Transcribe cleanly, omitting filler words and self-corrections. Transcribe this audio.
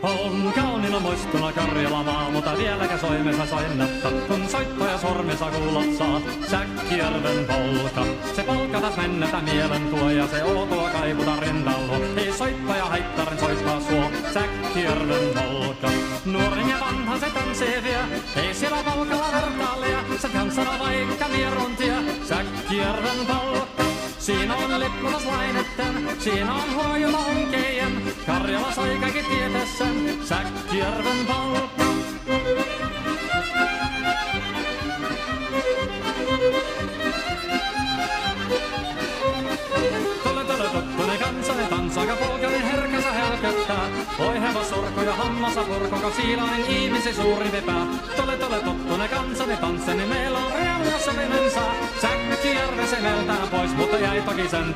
On kauniina muistona Karjala maa, mutta vieläkä soimessa soinnatta. Kun soittaja sormensa kuulot saa, Säkkijärven polka. Se polka taas mennetä mielen tuo ja se outoa kaivuta rindallo. Ei soittaja haittaren soittaa suo, Säkkijärven polka. Nuoren ja vanhan se tanssii vie, ei siellä polkalla vertaalia. Se tanssana vaikka mieruntia, Säkkijärven polka. Siinä on lipputuslainetteen, siinä on huojuma onkeien. Karjala sai kaikki tietessään, Säkkijärven polka. Tule tuttunen kansanen tanssaaka polkainen herkänsä helköttää. Oi hevos surku ja hammasa purku, kun siilainen ihmisi suuri vepää. Tule tuttunen kansanen tanssi, niin meillä on reuna sovinen saa. Säkkijärven se meltää pois, mutta jäi toki sentään